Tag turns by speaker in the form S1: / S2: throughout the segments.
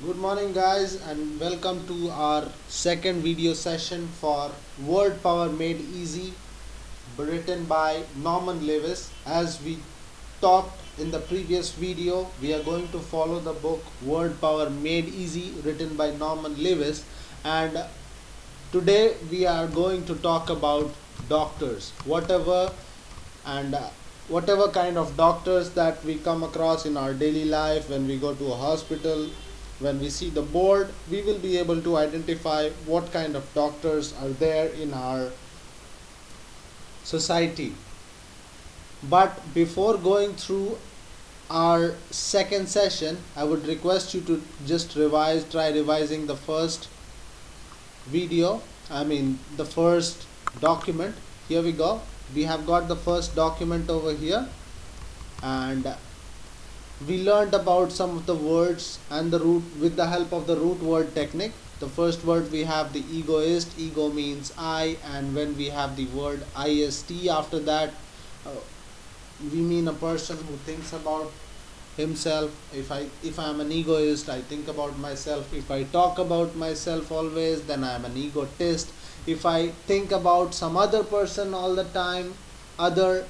S1: Good morning guys, and welcome to our second video session for Word Power Made Easy, written by Norman Lewis. As we talked in the previous video, we are going to follow the book Word Power Made Easy, written by Norman Lewis, and today we are going to talk about doctors, whatever kind of doctors that we come across in our daily life. When we go to a hospital, when we see the board, we will be able to identify what kind of doctors are there in our society. But before going through our second session, I would request you to just try revising the first video, the first document. Here we go. We have got the first document over here, and we learned about some of the words and the root with the help of the root word technique. The first word, we have the egoist. Ego means I, and when we have the word ist after that, we mean a person who thinks about himself. If I am an egoist, I think about myself. If I talk about myself always, then I am an egotist. If I think about some other person all the time, other,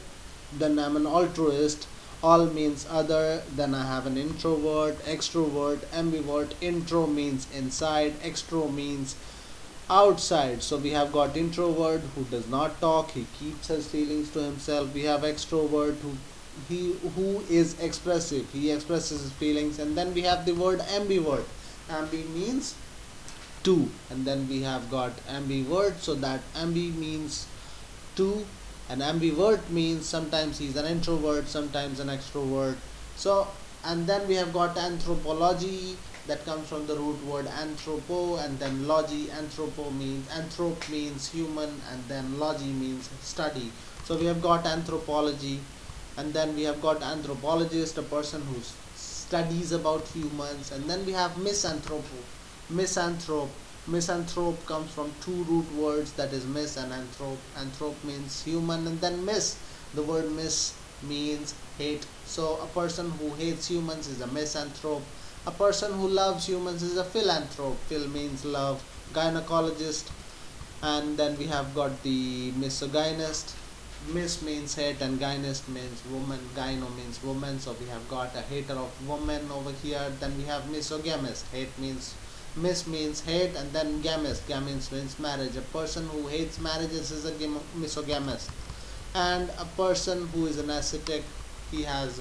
S1: then I'm an altruist. All means other. Then I have an introvert, extrovert, ambivert. Intro means inside, extro means outside. So we have got introvert, who does not talk, he keeps his feelings to himself. We have extrovert, who is expressive, he expresses his feelings. And then we have the word ambivert. Ambi means two, and then we have got ambivert, so that ambi means two, and ambivert means sometimes he's an introvert, sometimes an extrovert. So, and then we have got anthropology, that comes from the root word anthropo, and then logy. Anthropo means, anthrop means human, and then logy means study. So we have got anthropology, and then we have got anthropologist, a person who studies about humans. And then we have misanthropo. Misanthrope comes from two root words, that is mis and anthrop. Anthrop means human, and then mis, the word mis means hate. So a person who hates humans is a misanthrope. A person who loves humans is a philanthrope. Phil means love. Gynecologist. And then we have got the misogynist. Mis means hate, and gynist means woman. Gyno means woman, so we have got a hater of woman over here. Then we have misogamist. Mis means hate, and then gamist. Gamist means marriage. A person who hates marriages is a misogamist. And a person who is an ascetic, he has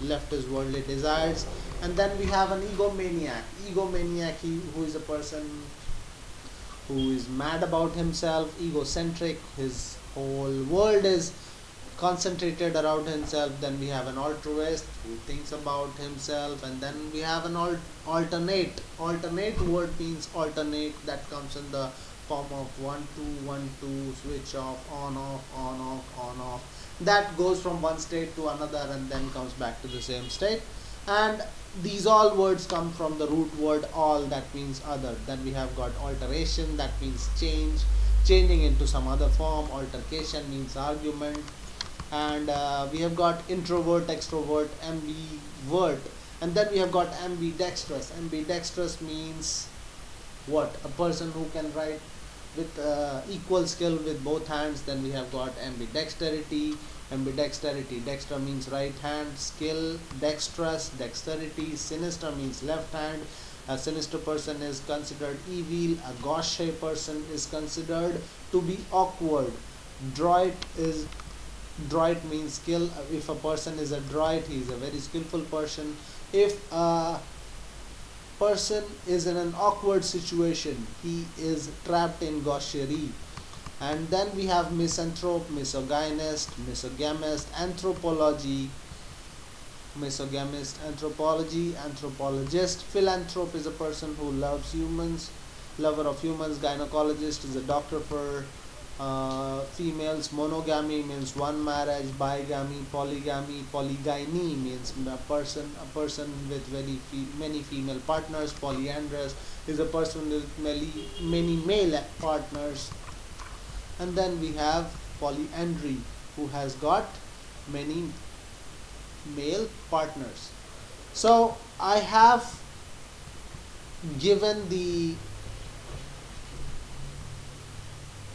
S1: left his worldly desires. And then we have an egomaniac. Who is a person who is mad about himself, egocentric. His whole world is concentrated around himself. Then we have an altruist, who thinks about himself. And then we have an alternate. Alternate word means alternate, that comes in the form of 1 2 1 2, switch off, on off. That goes from one state to another and then comes back to the same state. And these all words come from the root word all, that means other. Then we have got alteration, that means changing into some other form. Altercation means argument. And we have got introvert, extrovert, ambivert. And then we have got ambidextrous. Ambidextrous means what? A person who can write with equal skill with both hands. Then we have got ambidexterity. Dexter means right hand. Skill, dexterous, dexterity. Sinister means left hand. A sinister person is considered evil. A gauche person is considered to be awkward. Droit means skill. If a person is adroit, he is a very skillful person. If a person is in an awkward situation, he is trapped in gaucherie. And then we have misanthrope, misogynist, misogamist, anthropologist, anthropologist. Philanthrope is a person who loves humans, lover of humans. Gynecologist is a doctor for females. Monogamy means one marriage. Bigamy, polygamy, polygyny means a person with many female partners. Polyandrous is a person with many male partners. And then we have polyandry, who has got many male partners. So I have given the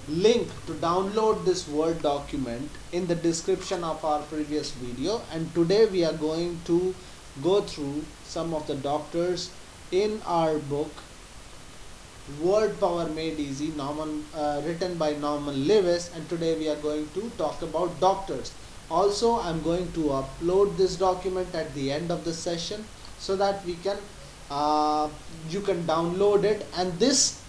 S1: link to download this Word document in the description of our previous video, and today we are going to go through some of the doctors in our book Word Power Made Easy, written by Norman Lewis, and today we are going to talk about doctors. Also, I'm going to upload this document at the end of the session so that we can you can download it, and this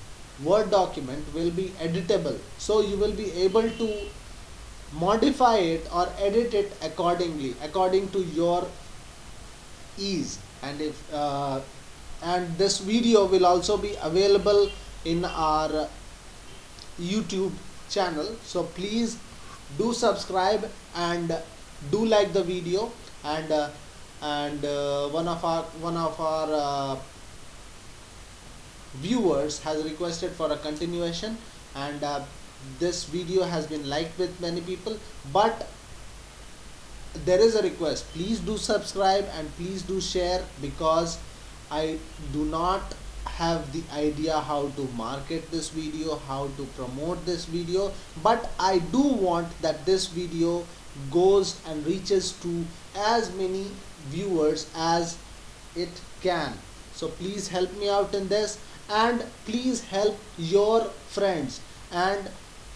S1: Word document will be editable, so you will be able to modify it or edit it according to your ease. And if and this video will also be available in our YouTube channel, so please do subscribe and do like the video, and one of our viewers has requested for a continuation, and this video has been liked with many people, but there is a request: please do subscribe and please do share, because I do not have the idea how to market this video, how to promote this video, but I do want that this video goes and reaches to as many viewers as it can. So please help me out in this, and please help your friends, and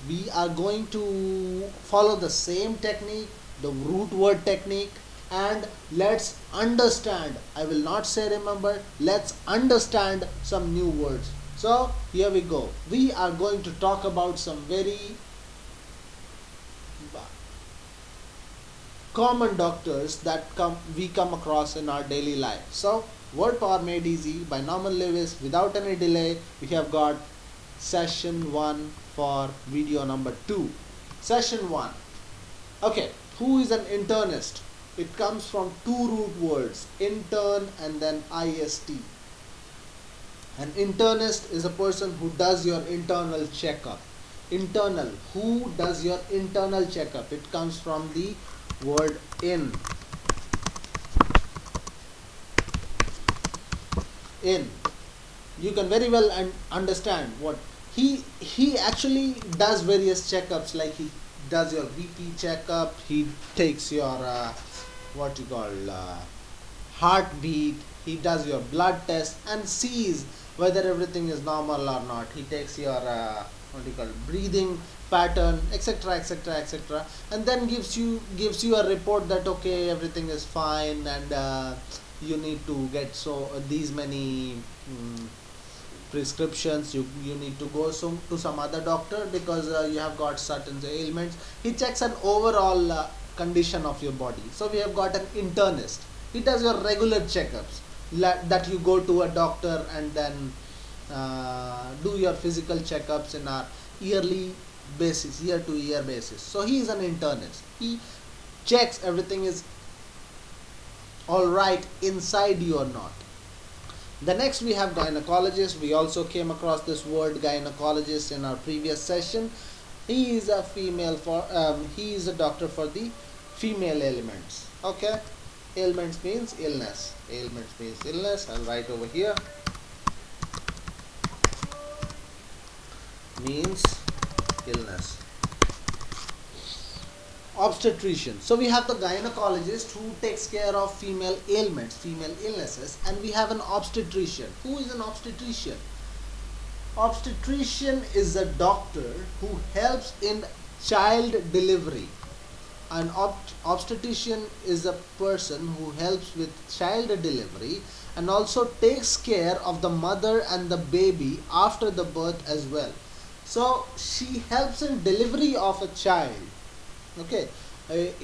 S1: we are going to follow the same technique, the root word technique, and let's understand. I will not say remember, let's understand some new words. So here we go. We are going to talk about some very common doctors that we come across in our daily life. So Word Power Made Easy by Norman Lewis. Without any delay, we have got session 1 for video number 2. Session 1. Okay, who is an internist? It comes from two root words, intern and then ist. An internist is a person who does your internal checkup. Internal, who does your internal checkup? It comes from the word in. In. You can very well understand what he actually does. Various checkups, like he does your BP checkup, he takes your what you call heartbeat, he does your blood test and sees whether everything is normal or not. He takes your what you call breathing pattern, etc, etc, etc, and then gives you a report that okay, everything is fine, and you need to get these many prescriptions. You need to go to some other doctor because you have got certain ailments. He checks an overall condition of your body. So we have got an internist. He does your regular checkups that you go to a doctor and then do your physical checkups in a yearly basis, year to year basis. So he is an internist. He checks everything is alright inside you or not. The next we have gynecologist. We also came across this word gynecologist in our previous session. He is a female he is a doctor for the female ailments. Okay, ailments means illness. Ailments means illness. I'll write over here. Means illness. Obstetrician. So we have the gynecologist who takes care of female ailments, female illnesses, and we have an obstetrician. Who is an obstetrician? Obstetrician is a doctor who helps in child delivery. An obstetrician is a person who helps with child delivery and also takes care of the mother and the baby after the birth as well. So she helps in delivery of a child. Okay,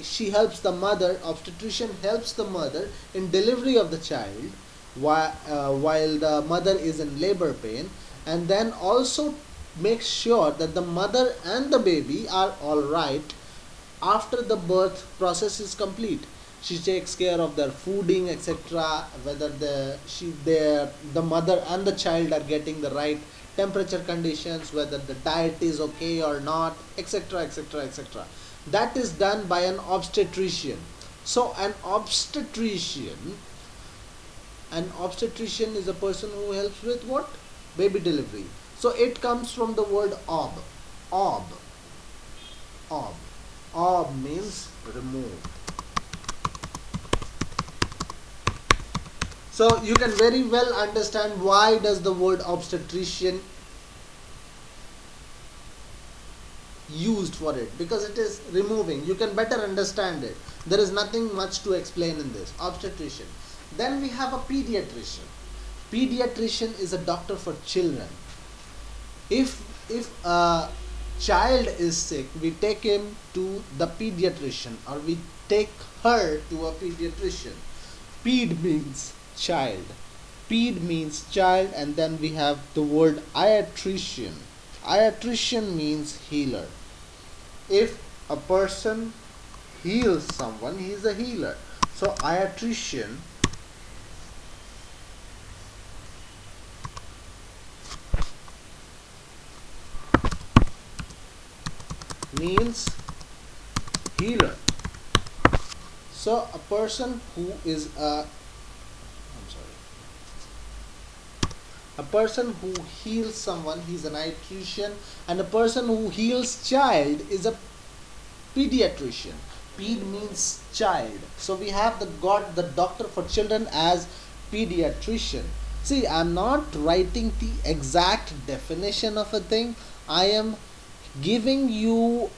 S1: she helps the mother. Obstetrician helps the mother in delivery of the child while the mother is in labor pain, and then also makes sure that the mother and the baby are all right after the birth process is complete. She takes care of their fooding, etc., whether the mother and the child are getting the right temperature conditions, whether the diet is okay or not, etc., etc., etc. That is done by an obstetrician. So an obstetrician An obstetrician is a person who helps with what? Baby delivery. So it comes from the word ob. Ob. Ob. Ob means remove. So you can very well understand why does the word obstetrician used for it, because it is removing. You can better understand it. There is nothing much to explain in this. Obstetrician. Then we have a pediatrician. Pediatrician is a doctor for children. If a child is sick, we take him to the pediatrician, or we take her to a pediatrician. Ped means child. Ped means child, and then we have the word Iatrician. Iatrician means healer. If a person heals someone, he is a healer. So Iatrician means healer. So a person who is a person who heals someone, he is an Iatrician, and a person who heals child is a pediatrician. Ped means child. So we have got the doctor for children as pediatrician. See, I am not writing the exact definition of a thing. I am giving you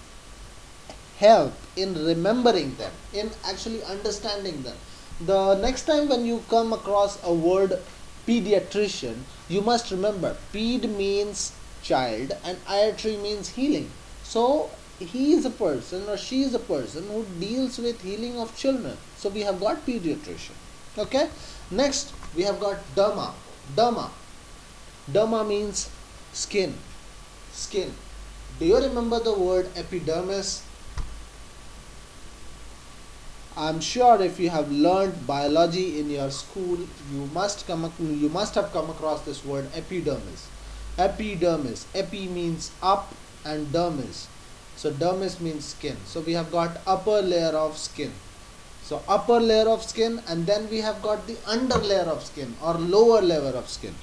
S1: help in remembering them, in actually understanding them. The next time when you come across a word pediatrician, you must remember ped means child and iatry means healing. So he is a person or she is a person who deals with healing of children. So we have got pediatrician. Okay. Next we have got derma. Derma means skin. Do you remember the word epidermis? I'm sure if you have learned biology in your school, you must have come across this word epidermis. Epidermis. Epi means up and dermis. So dermis means skin. So we have got upper layer of skin. So upper layer of skin, and then we have got the under layer of skin or lower layer of skin.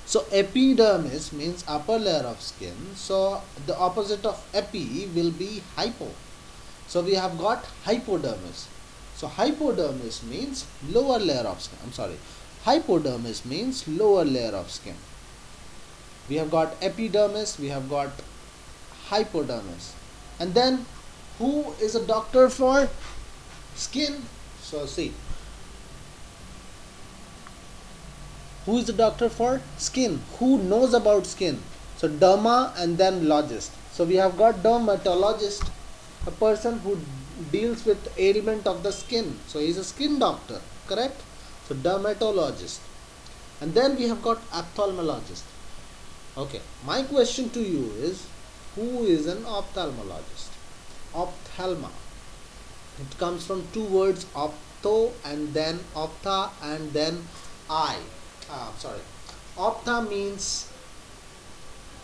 S1: So epidermis means upper layer of skin. So the opposite of epi will be hypo. So we have got hypodermis. So hypodermis means lower layer of skin. Hypodermis means lower layer of skin. We have got epidermis, we have got hypodermis. And then who is a doctor for skin? So see, who is the doctor for skin? Who knows about skin? So derma and then logist. So we have got dermatologist, a person who deals with ailment of the skin. So he is a skin doctor, correct? So dermatologist. And then we have got ophthalmologist. Okay, my question to you is, who is an ophthalmologist? Ophthalma. It comes from two words, optho and then optha and then eye. Optha means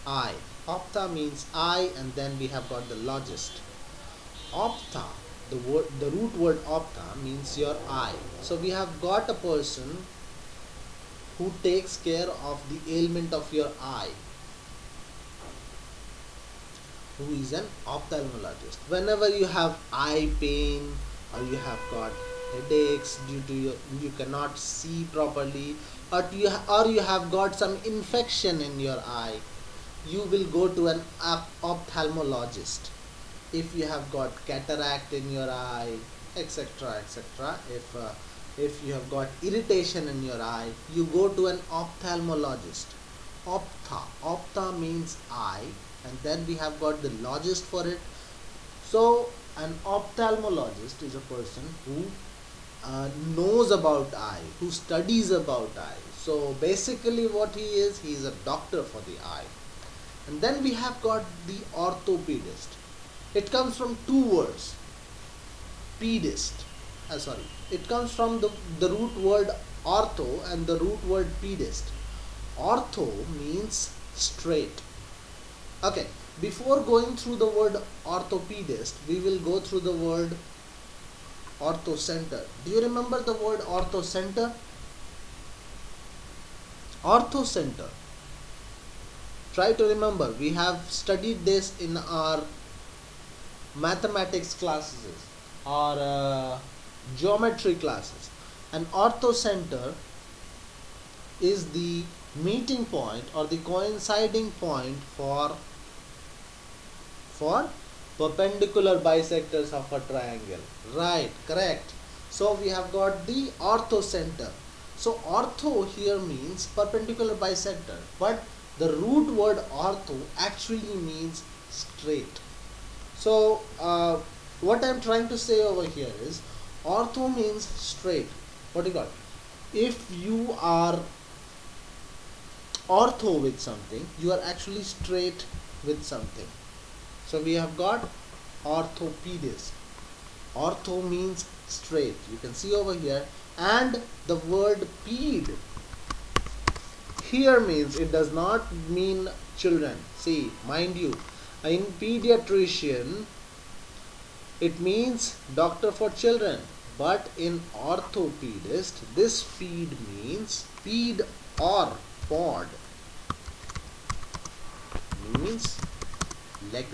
S1: eye. Optha means eye, and then we have got the logist. Optha, the root word optha means your eye. So we have got a person who takes care of the ailment of your eye, who is an ophthalmologist. Whenever you have eye pain or you have got headaches due to you cannot see properly, or you have got some infection in your eye, you will go to an ophthalmologist. If you have got cataract in your eye, etc., if you have got irritation in your eye, you go to an ophthalmologist. Optha means eye, and then we have got the logist for it. So an ophthalmologist is a person who knows about eye, who studies about eye. So basically what he is a doctor for the eye. And then we have got the orthopedist. It comes from two words, it comes from the root word ortho and the root word pedist. Ortho means straight. Okay, before going through the word orthopedist, we will go through the word Ortho center. Do you remember the word ortho center? Ortho center. Try to remember. We have studied this in our mathematics classes or geometry classes. An ortho center is the meeting point or the coinciding point for perpendicular bisectors of a triangle. Right, correct. So we have got the ortho center. So ortho here means perpendicular bisector, but the root word ortho actually means straight. So what I am trying to say over here is ortho means straight. What do you got? If you are ortho with something, you are actually straight with something. So we have got orthopedist. Ortho means straight. You can see over here, and the word ped here means, it does not mean children. See, mind you, in pediatrician it means doctor for children, but in orthopedist this ped means ped or pod means leg.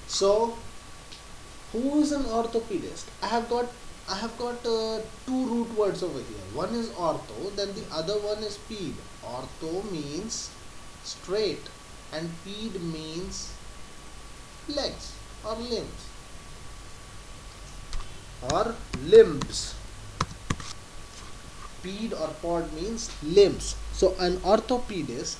S1: So who is an orthopedist? I have got two root words over here. One is ortho, then the other one is ped. Ortho means straight and ped means legs or limbs or limbs. Ped or pod means limbs. So an orthopedist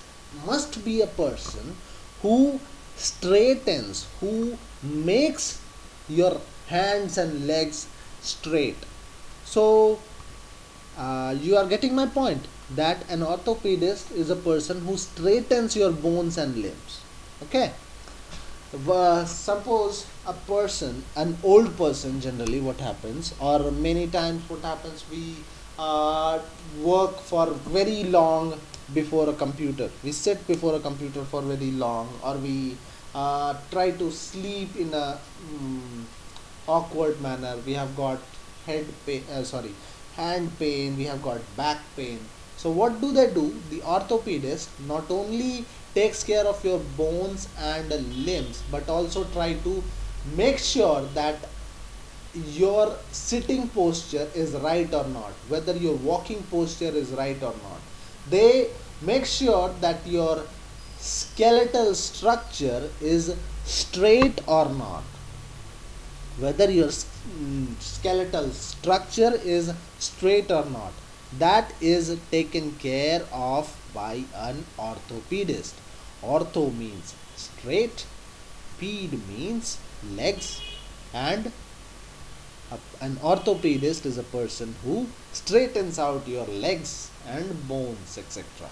S1: must be a person who straightens, who makes your hands and legs straight. So you are getting my point, that an orthopedist is a person who straightens your bones and limbs. Okay. Suppose a person, an old person, generally what happens, or many times what happens, we work for very long before a computer. We sit before a computer for very long, or we try to sleep in a awkward manner. We have got hand pain, we have got back pain. So what do? The orthopedist not only takes care of your bones and limbs, but also try to make sure that your sitting posture is right or not, whether your walking posture is right or not. They make sure that your skeletal structure is straight or not, whether your skeletal structure is straight or not. That is taken care of by an orthopedist. Ortho means straight, ped means legs, and an orthopedist is a person who straightens out your legs and bones, etc.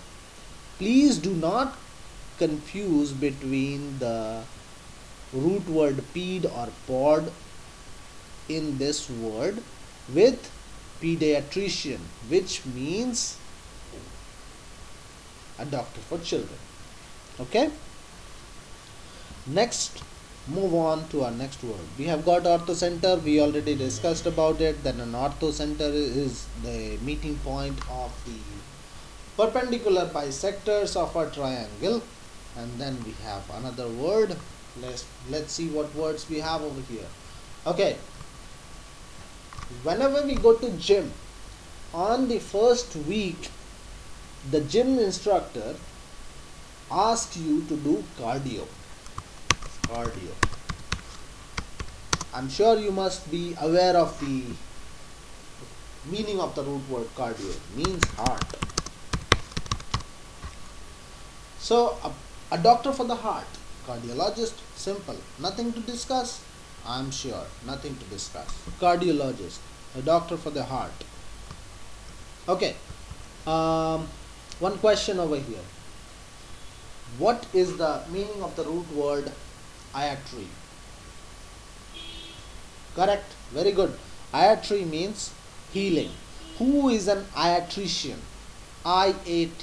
S1: Please do not confuse between the root word ped or pod in this word with pediatrician, which means a doctor for children. Okay. Next, move on to our next word. We have got orthocenter. We already discussed about it. Then an orthocenter is the meeting point of the perpendicular bisectors of a triangle. And then we have another word. Let's see what words we have over here. Okay. Whenever we go to gym, on the first week, the gym instructor asks you to do cardio. I'm sure you must be aware of the meaning of the root word cardio. It means heart. So a doctor for the heart, cardiologist, simple, nothing to discuss. I'm sure, nothing to discuss. Cardiologist, a doctor for the heart. Okay. One question over here. What is the meaning of the root word Iatry? Correct. Very good. Iatry means healing. Who is an Iatician? Iatri-T-I-A-N.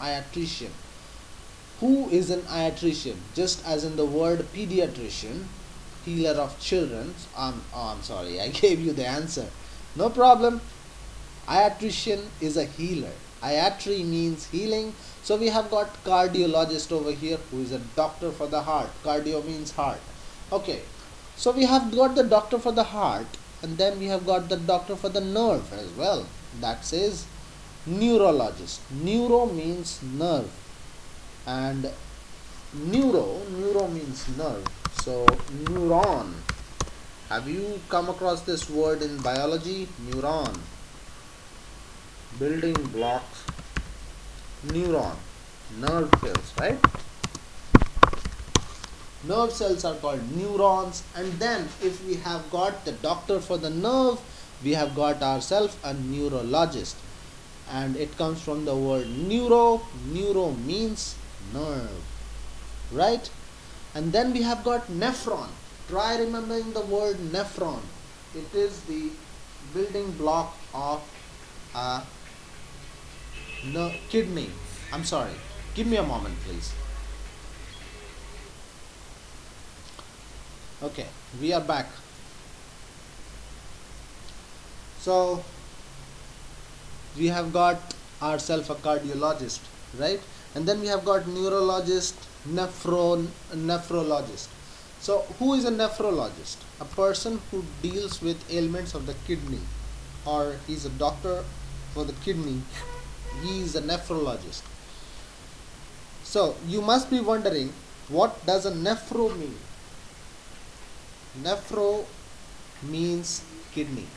S1: Iatician. Who is an Iatrycian? Just as in the word pediatrician, healer of children. I'm sorry, I gave you the answer. No problem. Iatrycian is a healer. Iatry means healing. So we have got cardiologist over here, who is a doctor for the heart. Cardio means heart. Okay. So we have got the doctor for the heart, and then we have got the doctor for the nerve as well. That says neurologist. Neuro means nerve, and neuro means nerve. So neuron. Have you come across this word in biology? Neuron. Building blocks. Neuron. Nerve cells, right? Nerve cells are called neurons. And then if we have got the doctor for the nerve, we have got ourselves a neurologist. And it comes from the word neuro. Neuro means nerve, right? And then we have got nephron. Try remembering the word nephron. It is the building block of a kidney. I'm sorry. Give me a moment, please. Okay, we are back. So we have got ourselves a cardiologist, right? And then we have got neurologist, nephrologist. So who is a nephrologist? A person who deals with ailments of the kidney, or he's a doctor for the kidney. He is a nephrologist. So you must be wondering, what does a nephro mean? Nephro means kidney.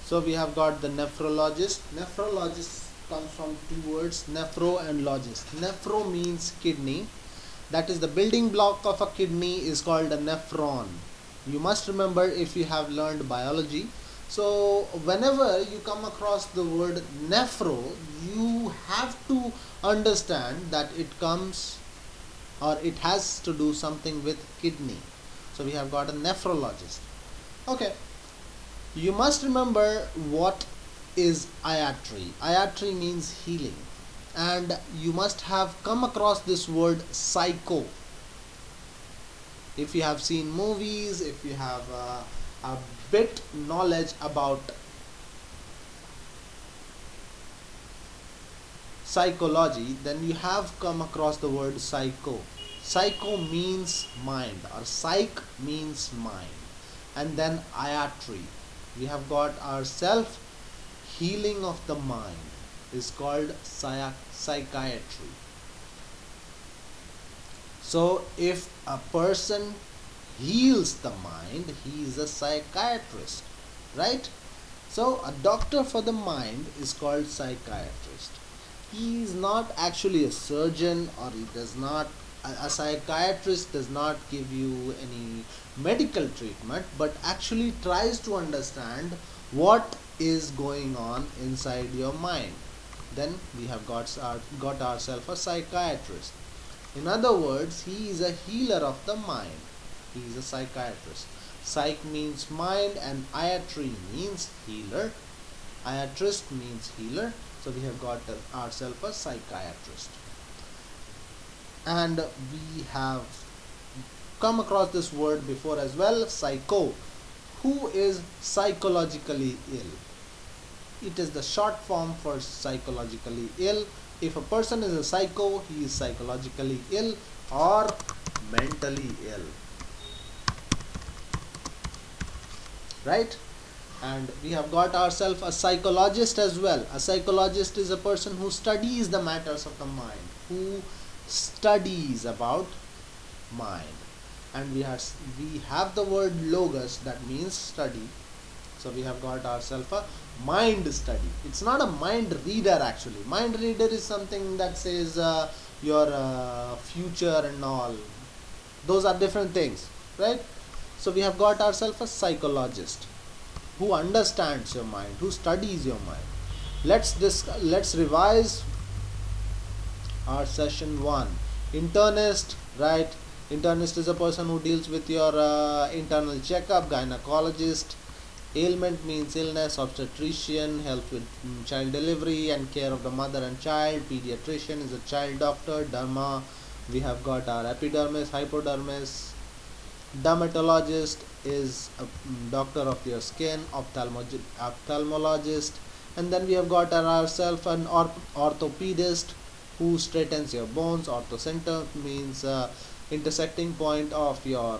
S1: So we have got the nephrologist. Nephrologist comes from two words, nephro and logist. Nephro means kidney. That is, the building block of a kidney is called a nephron. You must remember if you have learned biology. So whenever you come across the word nephro, you have to understand that it comes, or it has to do something with kidney. So we have got a nephrologist. Okay. You must remember what is Iatry. Iatry means healing. And you must have come across this word psycho. If you have seen movies, if you have a bit knowledge about psychology, then you have come across the word psycho. Psycho means mind, or psych means mind. And then Iatry. We have got ourself healing of the mind is called psychiatry. So if a person heals the mind, he is a psychiatrist, right? So a doctor for the mind is called psychiatrist. He is not actually a surgeon, or he does not, a psychiatrist does not give you any medical treatment, but actually tries to understand what is going on inside your mind. Then we have got ourselves a psychiatrist. In other words, he is a healer of the mind. He is a psychiatrist. Psych means mind, and Iatry means healer. Iatrist means healer. So we have got ourselves a psychiatrist. And we have come across this word before as well, psycho. Who is psychologically ill? It is the short form for psychologically ill. If a person is a psycho, he is psychologically ill or mentally ill, right? And we have got ourselves a psychologist as well. A psychologist is a person who studies the matters of the mind, who studies about mind. And we have the word logos, that means study. So we have got ourselves a mind study. It's not a mind reader actually. Mind reader is something that says your future and all. Those are different things, right? So we have got ourselves a psychologist who understands your mind, who studies your mind. Let's revise our session 1. Internist, right? Internist is a person who deals with your internal checkup. Gynecologist Ailment means illness. Obstetrician helps with child delivery and care of the mother and child. Pediatrician is a child doctor. Derma, we have got our epidermis, hypodermis. Dermatologist is a doctor of your skin. Ophthalmologist, and then we have got ourselves an orthopedist who straightens your bones. Orthocenter means intersecting point of your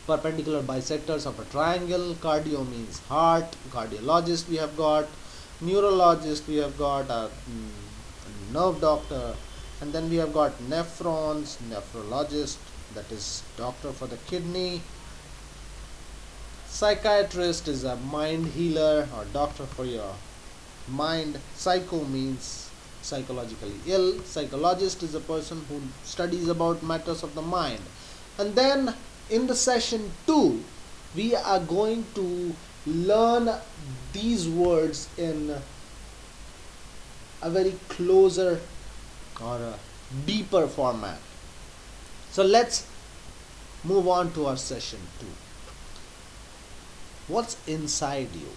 S1: perpendicular bisectors of a triangle. Cardio means heart. Cardiologist we have got. Neurologist we have got a nerve doctor, and then we have got nephrons, nephrologist, that is doctor for the kidney. Psychiatrist is a mind healer or doctor for your mind. Psycho means psychologically ill. Psychologist is a person who studies about matters of the mind. And then in the session 2 we are going to learn these words in a very closer or a deeper format. So let's move on to our session 2. What's inside you?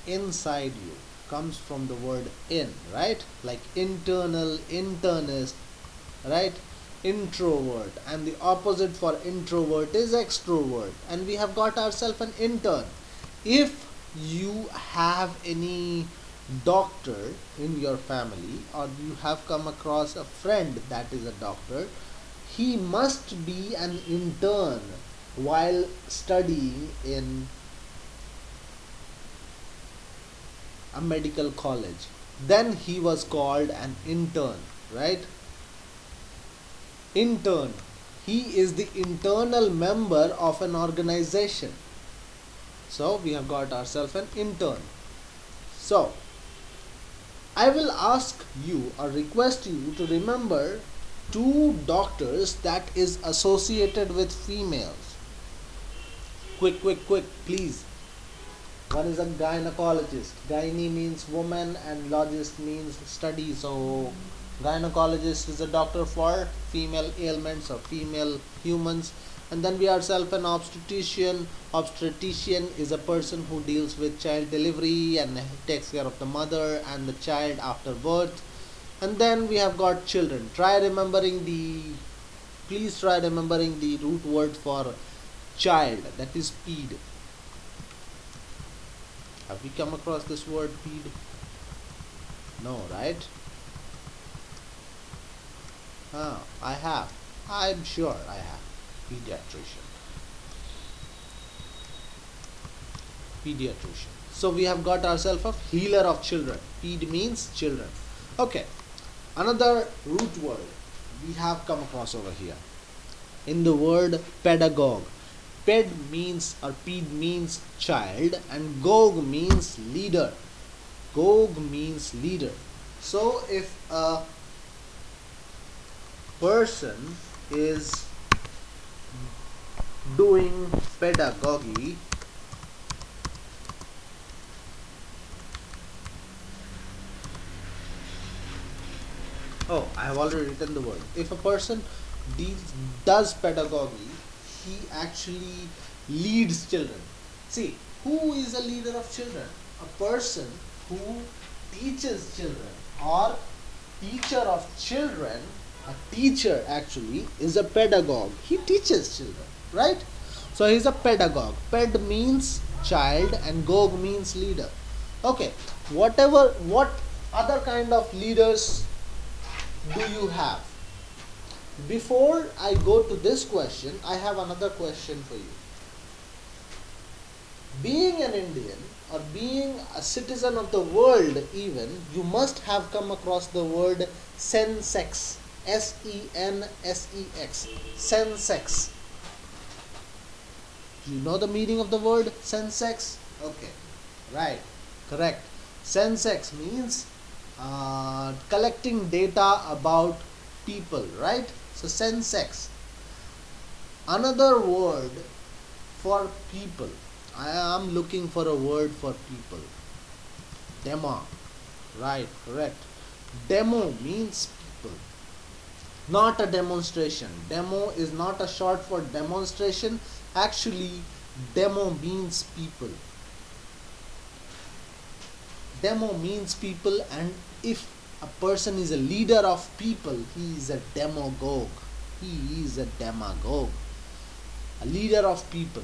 S1: Inside you comes from the word in, right? Like internal, internist, right? Introvert, and the opposite for introvert is extrovert, and we have got ourselves an intern. If you have any doctor in your family, or you have come across a friend that is a doctor, he must be an intern while studying in a medical college. Then he was called an intern, right? Intern, he is the internal member of an organization. So we have got ourselves an intern. So I will ask you or request you to remember 2 doctors that is associated with females. Quick, please. One is a gynecologist. Gyne means woman and logist means study. So gynecologist is a doctor for female ailments or female humans. And then we ourselves an obstetrician. Obstetrician is a person who deals with child delivery and takes care of the mother and the child after birth. And then we have got children. Please try remembering the root word for child, that is ped. Have we come across this word ped? No, right? I have. I'm sure I have. Pediatrician. So we have got ourselves a healer of children. Ped means children. Okay. Another root word we have come across over here in the word pedagogue. Ped means or ped means child, and gog means leader. Gog means leader. So if a person is doing pedagogy, I have already written the word. If a person does pedagogy, he actually leads children. See, who is a leader of children? A person who teaches children or teacher of children. A teacher actually is a pedagogue. He teaches children, right? So he is a pedagogue. Ped means child and gog means leader. Okay, what other kind of leaders do you have? Before I go to this question, I have another question for you. Being an Indian or being a citizen of the world even, you must have come across the word sensex. S-E-N-S-E-X. Sensex. Do you know the meaning of the word sensex? Okay, right, correct. Sensex means collecting data about people, right? So sensex. Another word for people. I am looking for a word for people. Demo. Right, correct. Demo means people. Not a demonstration. Demo is not a short for demonstration. Actually, Demo means people. Demo means people, and if a person is a leader of people, he is a demagogue. He is a demagogue. A leader of people.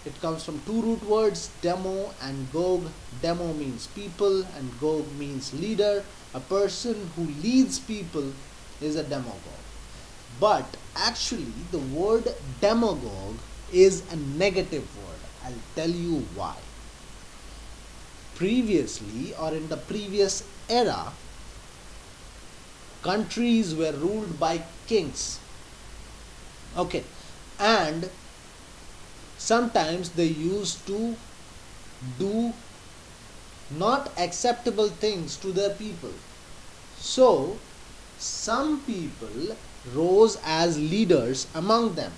S1: It comes from two root words, demo and gog. Demo means people and gog means leader. A person who leads people is a demagogue. But actually the word demagogue is a negative word. I'll tell you why. Previously, or in the previous era, countries were ruled by kings. Okay, and sometimes they used to do not acceptable things to their people. So some people rose as leaders among them.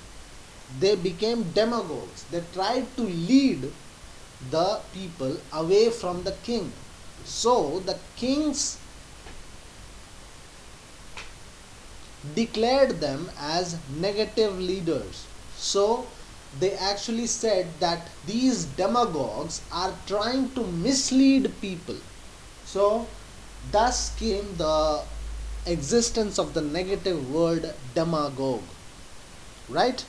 S1: They became demagogues. They tried to lead the people away from the king. So the kings declared them as negative leaders. So they actually said that these demagogues are trying to mislead people. So thus came the existence of the negative word demagogue, right?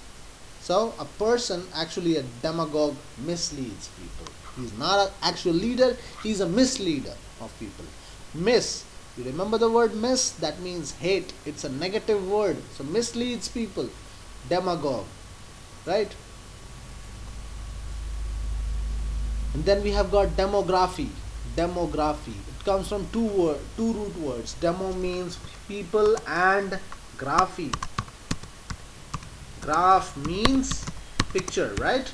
S1: So a person, actually a demagogue, misleads people. He's not an actual leader, he's a misleader of people. Miss, you remember the word miss? That means hate. It's a negative word. So misleads people. Demagogue, right? And then we have got demography. Demography. It comes from two root words. Demo means people and graphy. Graph means picture, right?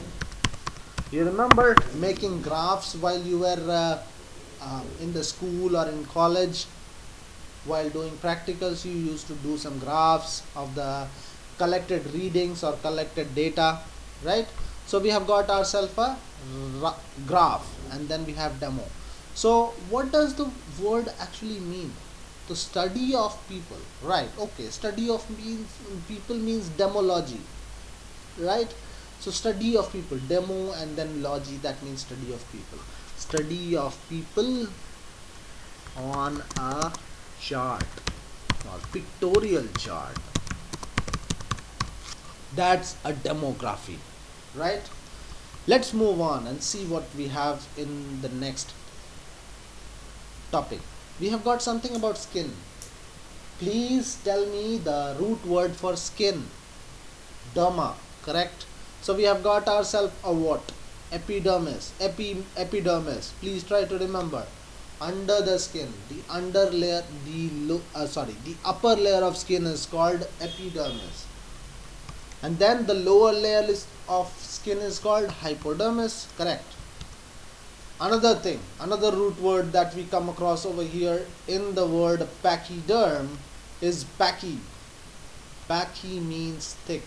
S1: You remember making graphs while you were in the school or in college? While doing practicals, you used to do some graphs of the collected readings or collected data, right? So we have got ourselves a graph, and then we have demo. So what does the word actually mean? The study of people, right? Okay, study of people means demology, right? So study of people, demo and then logy, that means study of people. Study of people on a chart or pictorial chart. That's a demography, right? Let's move on and see what we have in the next topic. We have got something about skin. Please tell me the root word for skin. Derma, correct? So we have got ourselves a what? Epidermis. Epidermis. Please try to remember. Under the skin, the under layer, the upper layer of skin is called epidermis, and then the lower layer of skin is called hypodermis, correct? Another thing, another root word that we come across over here in the word pachyderm is pachy. Pachy means thick,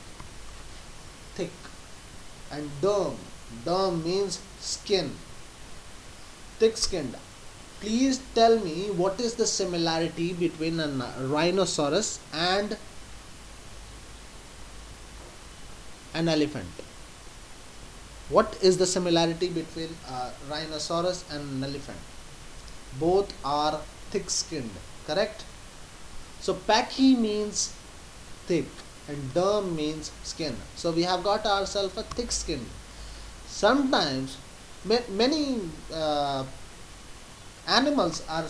S1: and derm means skin, thick skinned. Please tell me what is the similarity between a rhinoceros and an elephant? What is the similarity between a rhinoceros and an elephant? Both are thick skinned, correct? So pachy means thick and derm means skin. So we have got ourselves a thick skinned. Sometimes many animals are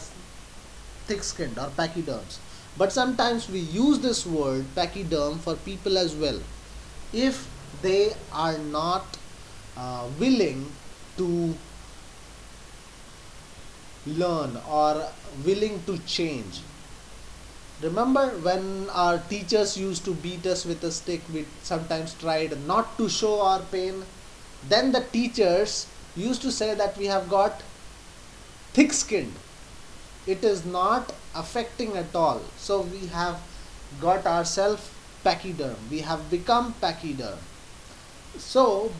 S1: thick skinned or pachyderms, but sometimes we use this word pachyderm for people as well, if they are not willing to learn or willing to change. Remember when our teachers used to beat us with a stick, we sometimes tried not to show our pain. Then the teachers used to say that we have got thick skinned. It is not affecting at all. So we have got ourselves pachyderm. We have become pachyderm. So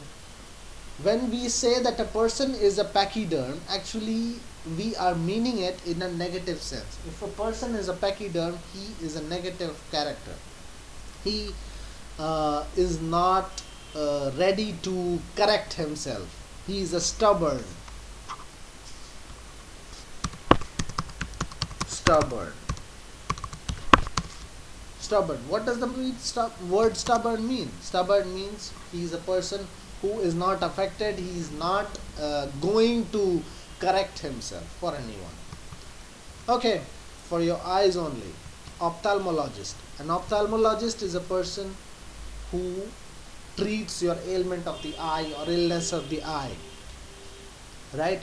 S1: when we say that a person is a pachyderm, actually we are meaning it in a negative sense. If a person is a pachyderm, he is a negative character. He is not ready to correct himself. He is a stubborn. Stubborn. Stubborn. What does the word stubborn mean? Stubborn means he is a person who is not affected. He is not going to correct himself for anyone. Okay, for your eyes only. Ophthalmologist. An ophthalmologist is a person who treats your ailment of the eye or illness of the eye. Right?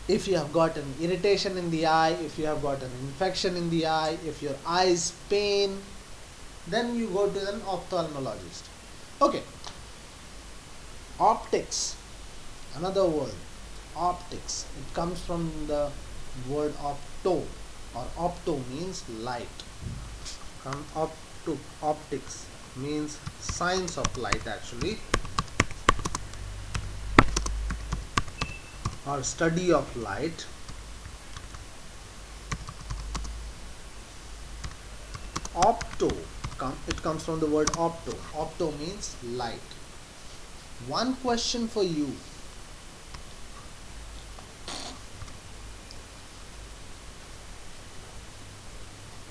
S1: If you have got an irritation in the eye, if you have got an infection in the eye, if your eyes pain, then you go to an ophthalmologist. Okay. Optics. Another word. Optics. It comes from the word opto, or opto means light. Optics means science of light actually, or study of light. Opto, it comes from the word opto. Opto means light. One question for you.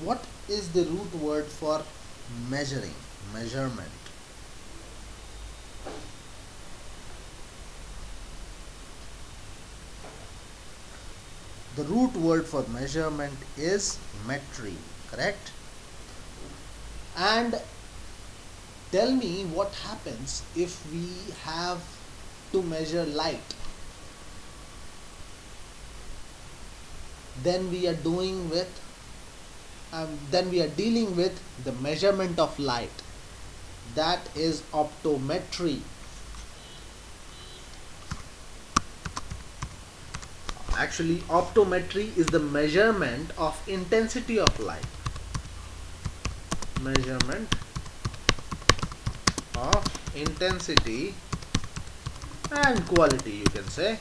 S1: What is the root word for measuring? Measurement. The root word for measurement is metry, correct? And tell me what happens if we have to measure light. Then we are dealing with the measurement of light. That is optometry. Actually, optometry is the measurement of intensity of light. Measurement of intensity and quality, you can say.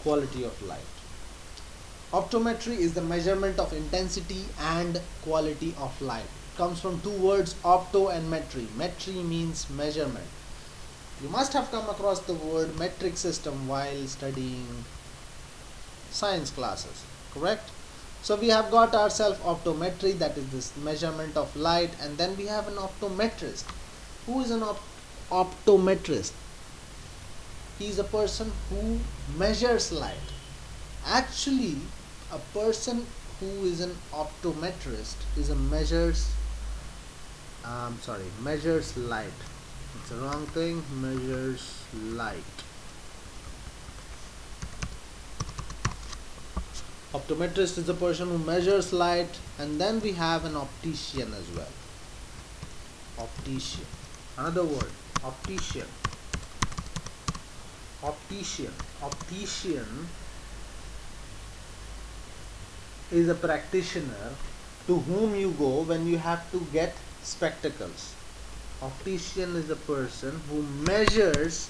S1: Quality of light. Optometry is the measurement of intensity and quality of light. Comes from two words, opto and metry. Metry means measurement. You must have come across the word metric system while studying science classes, correct? So we have got ourselves optometry, that is this measurement of light, and then we have an optometrist. Who is an optometrist? He is a person who measures light. Actually, a person who is an optometrist is a measures light. It's a wrong thing. Measures light. Optometrist is a person who measures light, and then we have an optician as well. Optician. Another word. Optician. Optician. Optician is a practitioner to whom you go when you have to get spectacles. Optician is a person who measures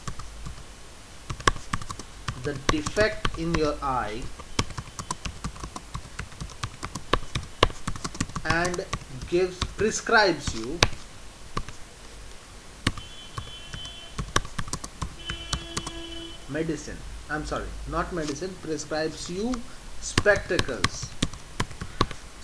S1: the defect in your eye and prescribes you medicine. Prescribes you spectacles.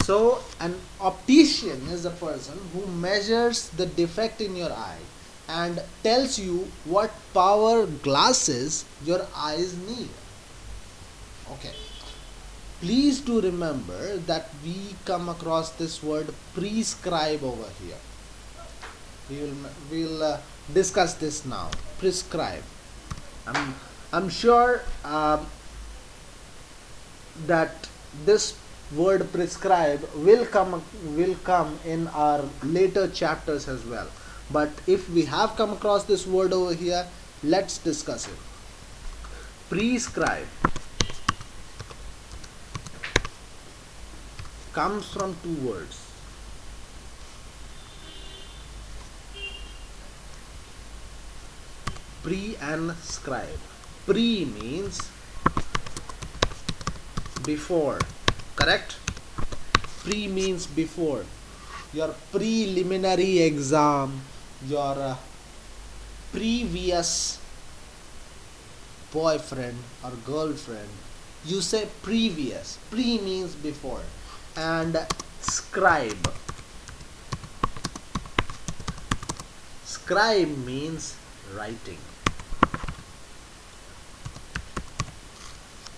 S1: So an optician is a person who measures the defect in your eye and tells you what power glasses your eyes need. Okay. Please do remember that we come across this word prescribe over here. We'll discuss this now. Prescribe. I'm sure that this word prescribe will come in our later chapters as well. But if we have come across this word over here, let's discuss it. Prescribe comes from two words. Pre and scribe. Pre means before, correct? Pre means before. Your preliminary exam, your previous boyfriend or girlfriend, you say previous. Pre means before. And scribe. Scribe means writing.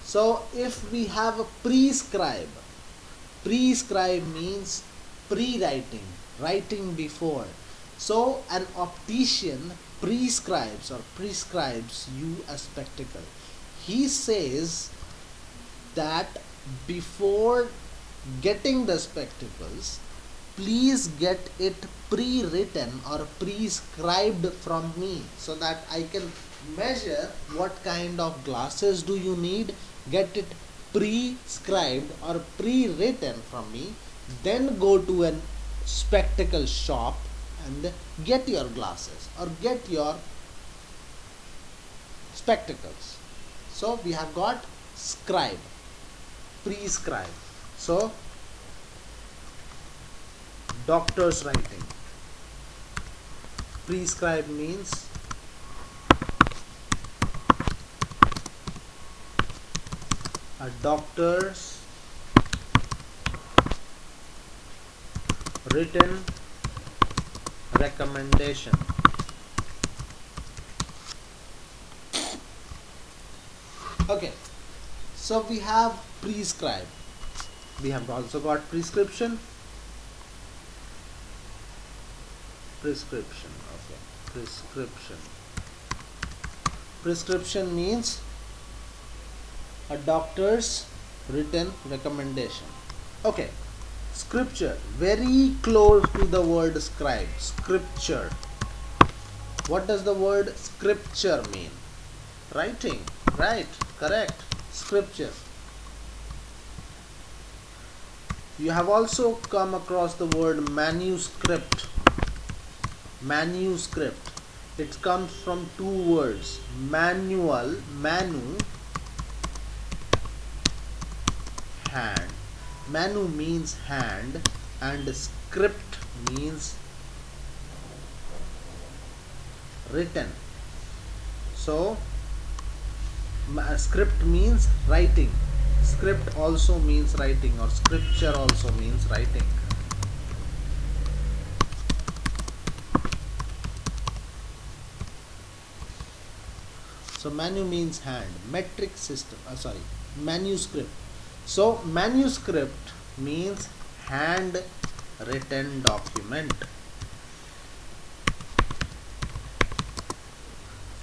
S1: So if we have a prescribe means pre-writing, writing before. So an optician prescribes you a spectacle. He says that before getting the spectacles, please get it pre-written or prescribed from me, so that I can measure what kind of glasses do you need, get it prescribed or pre-written from me, then go to a spectacle shop and get your glasses or get your spectacles. So we have got scribe, prescribe. So doctor's writing. Prescribe means a doctor's written recommendation. Okay, so we have prescribe. We have also got prescription. Prescription, okay. Prescription means a doctor's written recommendation. Okay. Scripture, very close to the word scribe. Scripture. What does the word scripture mean? Writing, right? Correct. Scripture. You have also come across the word manuscript. Manuscript. It comes from two words. Manual, manu, hand. Manu means hand and script means written. So script means writing. Script also means writing, or scripture also means writing. So manu means hand. Metric system, manuscript. So manuscript means hand written document.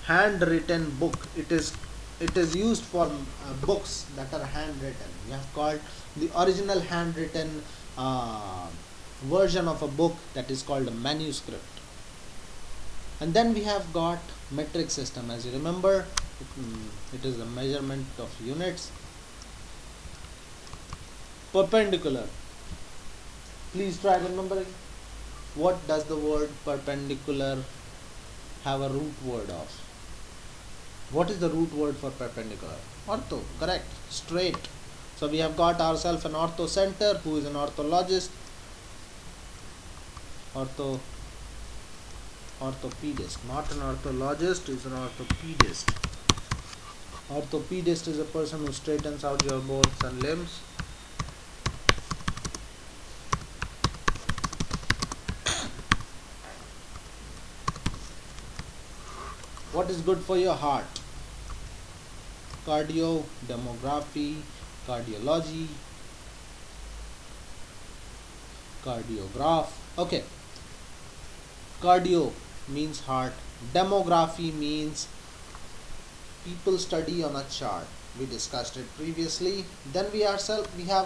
S1: Handwritten book. It is used for books that are handwritten. We have called the original handwritten version of a book, that is called a manuscript. And then we have got metric system. As you remember, it is the measurement of units. Perpendicular. Please try remembering. What does the word perpendicular have a root word of? What is the root word for perpendicular? Ortho, correct, straight. So we have got ourselves an ortho center who is an orthologist. Orthopedist, not an orthologist, is an orthopedist. Orthopedist is a person who straightens out your bones and limbs. What is good for your heart? Cardio, demography, cardiology, cardiograph. Okay. Cardio means heart. Demography means people study on a chart. We discussed it previously. Then we have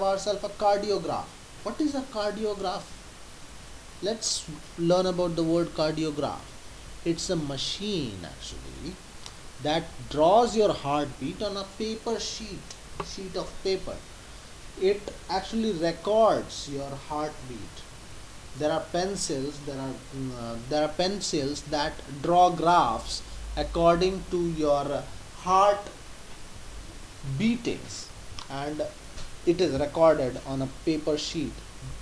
S1: ourselves a cardiograph. What is a cardiograph? Let's learn about the word cardiograph. It's a machine actually that draws your heartbeat on a sheet of paper. It actually records your heartbeat. There are pencils that draw graphs according to your heart beatings, and it is recorded on a paper sheet.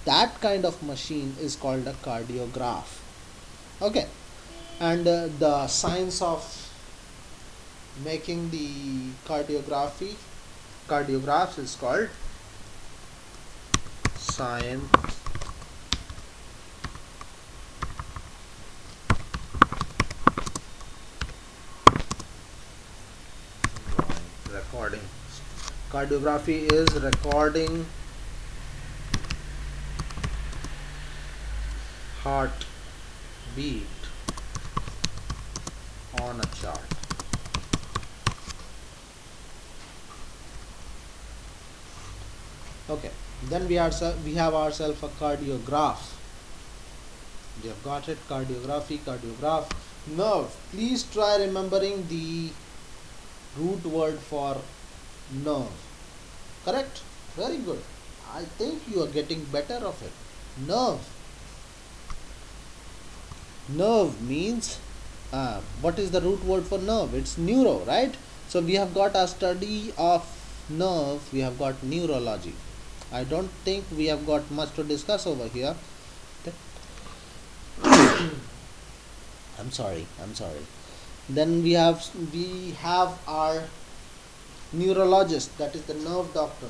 S1: That kind of machine is called a cardiograph. Okay, and the science of making the cardiographs is called science recording. Cardiography is recording heart beat on a chart. Okay, then we have ourselves a cardiograph. We have got it. Cardiography, cardiograph. Nerve. Please try remembering the root word for nerve. Correct? Very good. I think you are getting better of it. Nerve. Nerve means, what is the root word for nerve? It's neuro, right? So we have got a study of nerve, we have got neurology. I don't think we have got much to discuss over here. I'm sorry. Then we have our neurologist, that is the nerve doctor.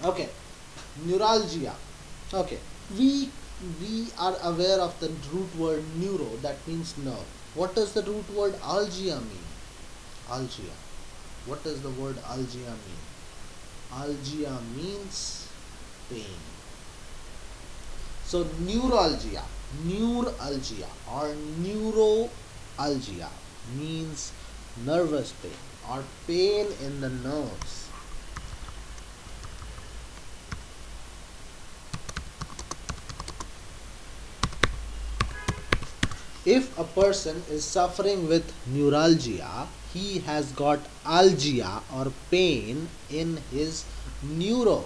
S1: Okay, neuralgia. Okay, we are aware of the root word neuro, that means nerve. What does the root word algia mean? Algia. What does the word algia mean? Algia means pain. So neuralgia or neuralgia means nervous pain or pain in the nerves. If a person is suffering with neuralgia, he has got algia or pain in his neuralgia.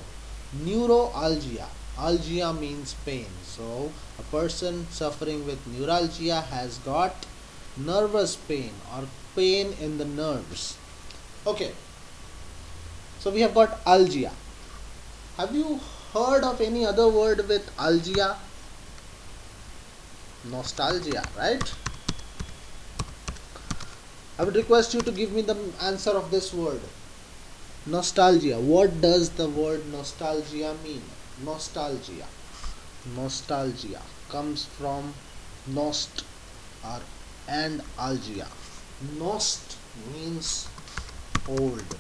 S1: Algia means pain. So a person suffering with neuralgia has got nervous pain or pain in the nerves. Okay, so we have got algia. Have you heard of any other word with algia? Nostalgia, right? I would request you to give me the answer of this word. Nostalgia. What does the word nostalgia mean? Nostalgia comes from nost and algia. Nost means old.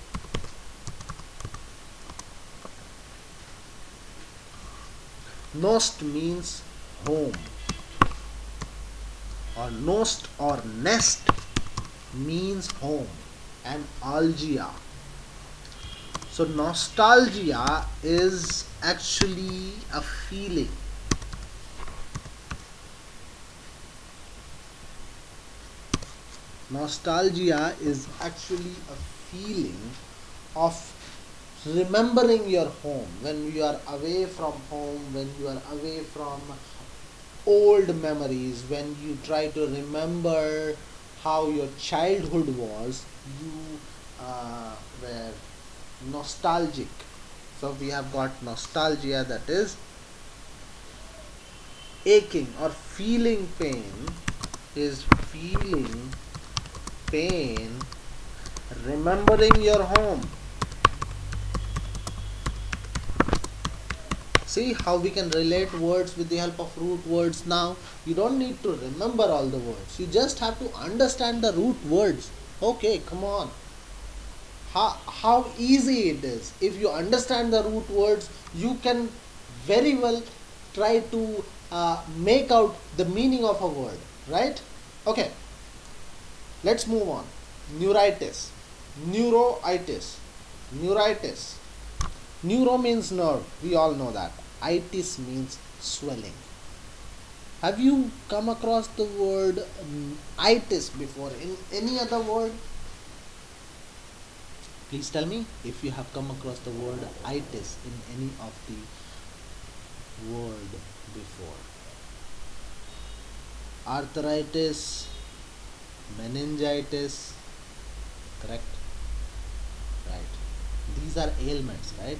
S1: Nost means home. Or nost or nest means home, and algia. So nostalgia is actually a feeling. Nostalgia is actually a feeling of remembering your home, when you are away from home, when you are away from old memories, when you try to remember how your childhood was, you were nostalgic. So we have got nostalgia, that is aching or feeling pain, is feeling pain remembering your home. See how we can relate words with the help of root words now. You don't need to remember all the words. You just have to understand the root words. Okay, come on. How easy it is. If you understand the root words, you can very well try to make out the meaning of a word, right? Okay, let's move on. Neuritis. Neuritis. Neuro means nerve. We all know that. Itis means swelling. Have you come across the word itis before in any other word? Please tell me if you have come across the word itis in any of the word before. Arthritis, meningitis, correct? right? These are ailments, right?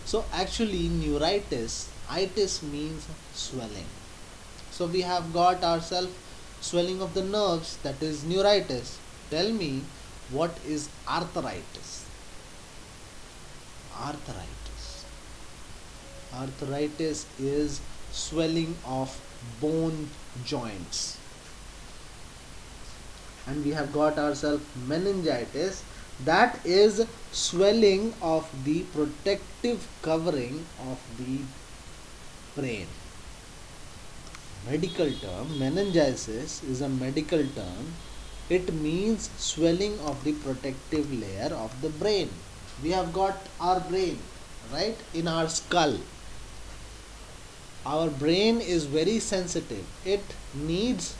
S1: So actually neuritis, itis means swelling. So we have got ourselves swelling of the nerves, that is neuritis. Tell me, what is arthritis? Arthritis. Arthritis is swelling of bone joints. And we have got ourselves meningitis, that is swelling of the protective covering of the brain. Medical term, meningitis is a medical term. It means swelling of the protective layer of the brain. We have got our brain, right, in our skull. Our brain is very sensitive. It needs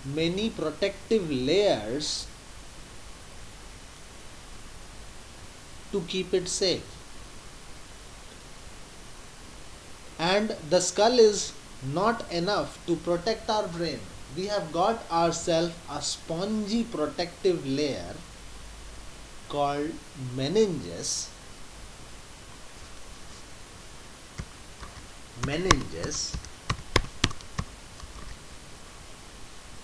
S1: many protective layers to keep it safe. And the skull is not enough to protect our brain. We have got ourselves a spongy protective layer called meninges.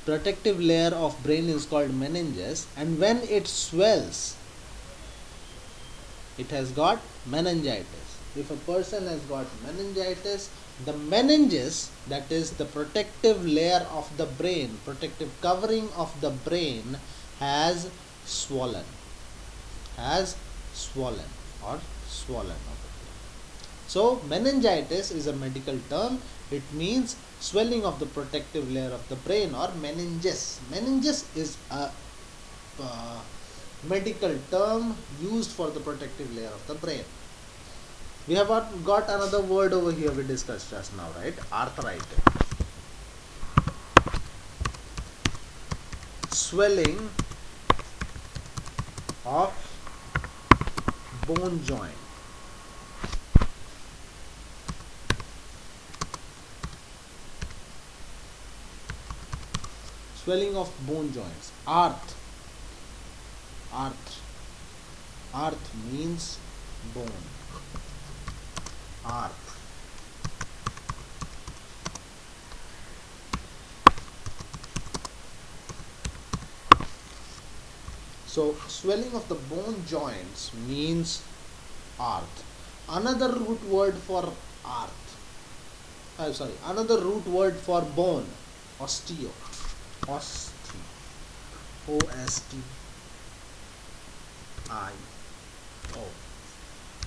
S1: Protective layer of brain is called meninges, and when it swells, it has got meningitis. If a person has got meningitis, the meninges, that is the protective layer of the brain, protective covering of the brain, has swollen. So meningitis is a medical term. It means swelling of the protective layer of the brain, or meninges. Meninges is a medical term used for the protective layer of the brain. We have got another word over here we discussed just now, right? Arthritis. Swelling of bone joint. Swelling of bone joints. Arth means bone. Arth. So swelling of the bone joints means arth. Another root word for another root word for bone, osteo. O-S-T-I-O.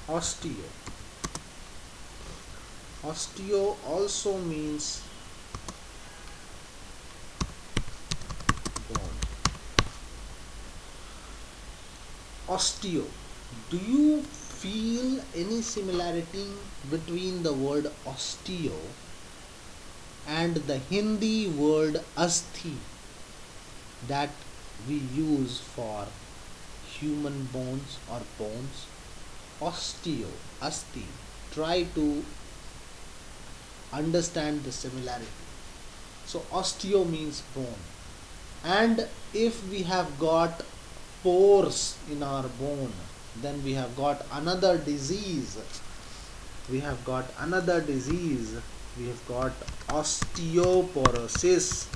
S1: Osteo. Osteo also means bone. Osteo. Do you feel any similarity between the word osteo and the Hindi word asthi that we use for human bones or bones? Osteo, asthi. Try to understand the similarity. So osteo means bone. And if we have got pores in our bone, then we have got another disease. We have got osteoporosis.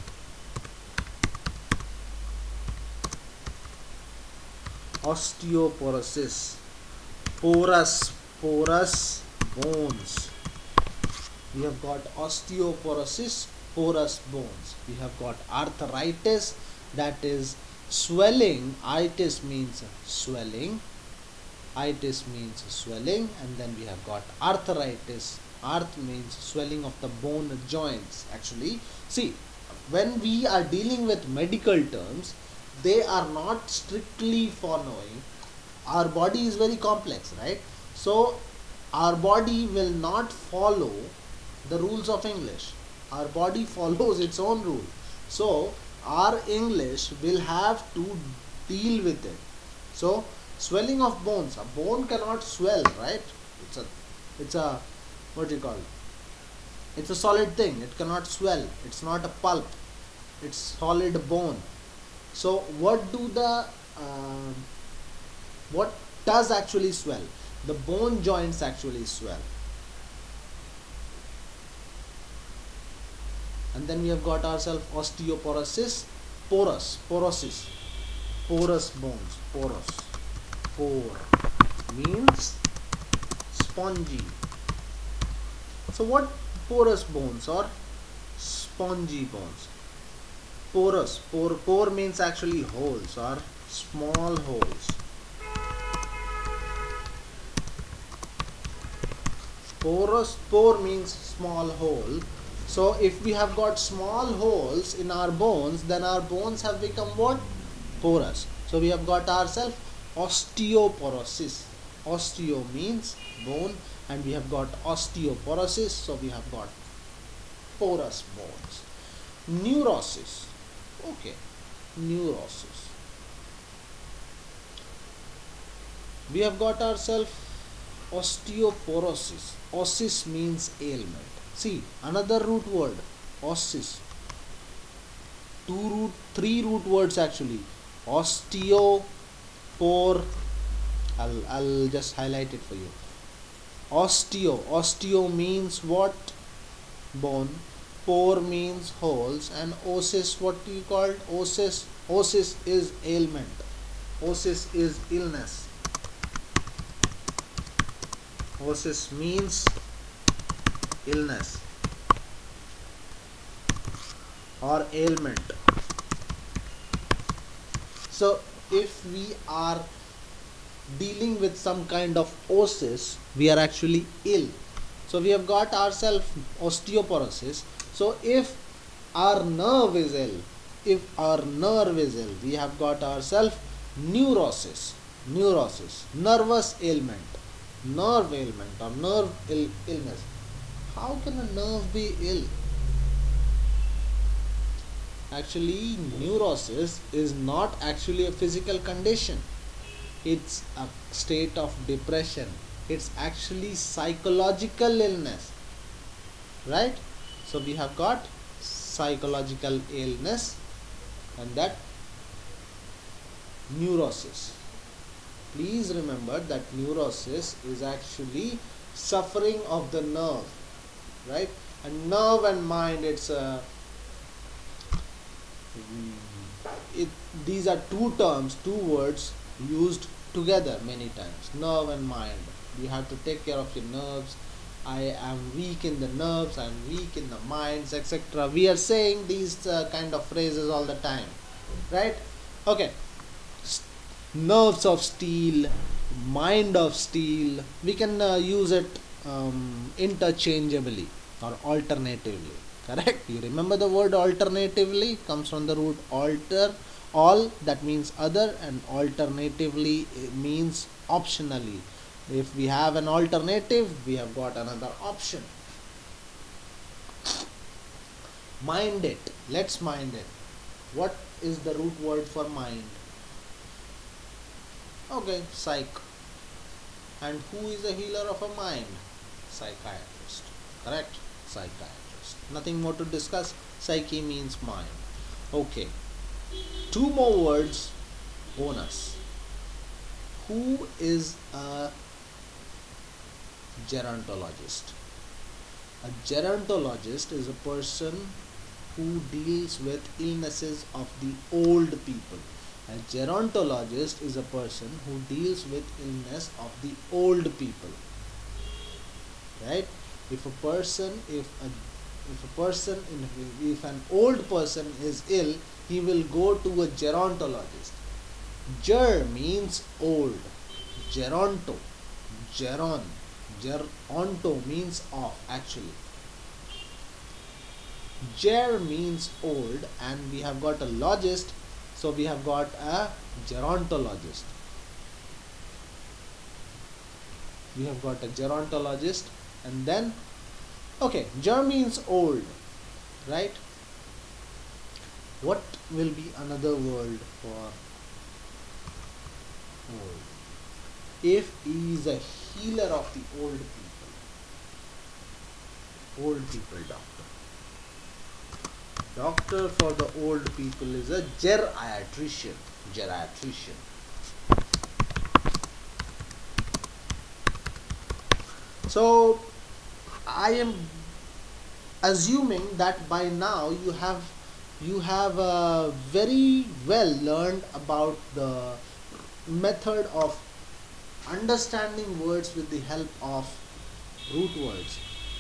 S1: Porous bones. We have got osteoporosis, porous bones. We have got arthritis, that is swelling. Itis means swelling. And then we have got arthritis. Arth means swelling of the bone joints. Actually, see, when we are dealing with medical terms, they are not strictly following. Our body is very complex, right? So our body will not follow the rules of English. Our body follows its own rule. So our English will have to deal with it. So swelling of bones. A bone cannot swell, right? It's a what do you call it? It's a solid thing. It cannot swell. It's not a pulp. It's solid bone. So what do the What does actually swell? The bone joints actually swell. And then we have got ourselves osteoporosis, porosis, porous bones, pore means spongy. So what porous bones or spongy bones? Pore means actually holes or small holes. Pore means small hole. So if we have got small holes in our bones, then our bones have become what? Porous. So we have got ourselves osteoporosis. Osteo means bone, and we have got osteoporosis, so we have got porous bones. Neurosis. Okay, neurosis. We have got ourselves osteoporosis. Osis means ailment. See, another root word, osis. Three root words actually. Osteo, pore. I'll just highlight it for you. Osteo means what? Bone. Pore means holes, and osis, what do you call it? Osis is ailment. Osis is illness. Osis means illness or ailment. So if we are dealing with some kind of osis, we are actually ill. So we have got ourselves osteoporosis. So if our nerve is ill, we have got ourselves neurosis, nervous ailment, nerve ailment or nerve illness. How can a nerve be ill? Actually, neurosis is not actually a physical condition. It's a state of depression. It's actually psychological illness, right? So we have got psychological illness, and that neurosis. Please remember that neurosis is actually suffering of the nerve, right? And nerve and mind, these are two terms, two words used together many times. Nerve and mind. You have to take care of your nerves. I am weak in the nerves, I am weak in the minds, etc. We are saying these kind of phrases all the time, right? Okay. Nerves of steel, mind of steel. We can use it interchangeably or alternatively. Correct? You remember the word alternatively comes from the root alter, all, that means other, and alternatively means optionally. If we have an alternative, we have got another option. Mind it. Let's mind it. What is the root word for mind? Okay, psych. And who is a healer of a mind? Psychiatrist. Correct? Psychiatrist. Nothing more to discuss. Psyche means mind. Okay. Two more words. Bonus. Who is a gerontologist? A gerontologist is a person who deals with illnesses of the old people. A gerontologist is a person who deals with illness of the old people. Right? If an old person is ill, he will go to a gerontologist. Ger means old. Geronto. Geron. Geronto means of, actually. Ger means old, and we have got a logist, so we have got a gerontologist. We have got a gerontologist, and then, okay, ger means old, right? What will be another word for old? If he is a healer of the old people doctor. Doctor for the old people is a geriatrician. So I am assuming that by now you have very well learned about the method of understanding words with the help of root words.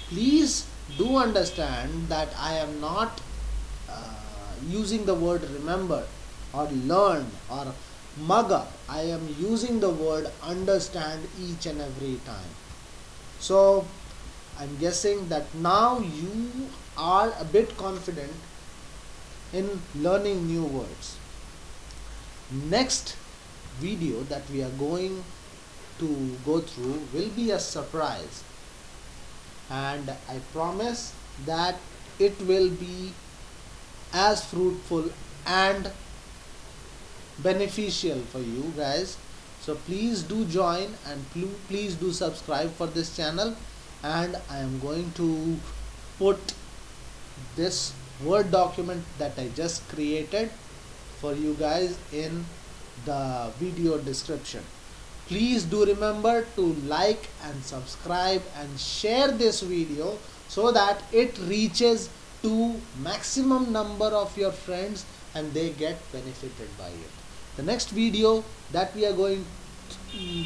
S1: Please do understand that I am not using the word remember or learn or mug up. I am using the word understand each and every time. So I'm guessing that now you are a bit confident in learning new words. Next video that we are going to go through will be a surprise, and I promise that it will be as fruitful and beneficial for you guys. So please do join and please do subscribe for this channel, and I am going to put this Word document that I just created for you guys in the video description. Please do remember to like and subscribe and share this video so that it reaches to maximum number of your friends and they get benefited by it. The next video that we are going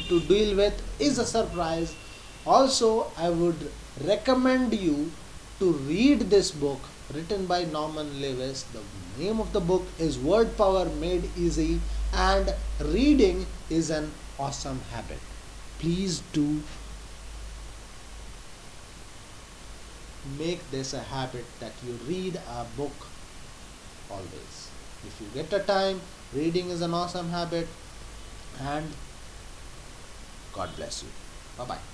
S1: to deal with is a surprise. Also, I would recommend you to read this book written by Norman Lewis. The name of the book is Word Power Made Easy, and reading is an awesome habit. Please do make this a habit that you read a book always. If you get a time, reading is an awesome habit, and God bless you. Bye bye.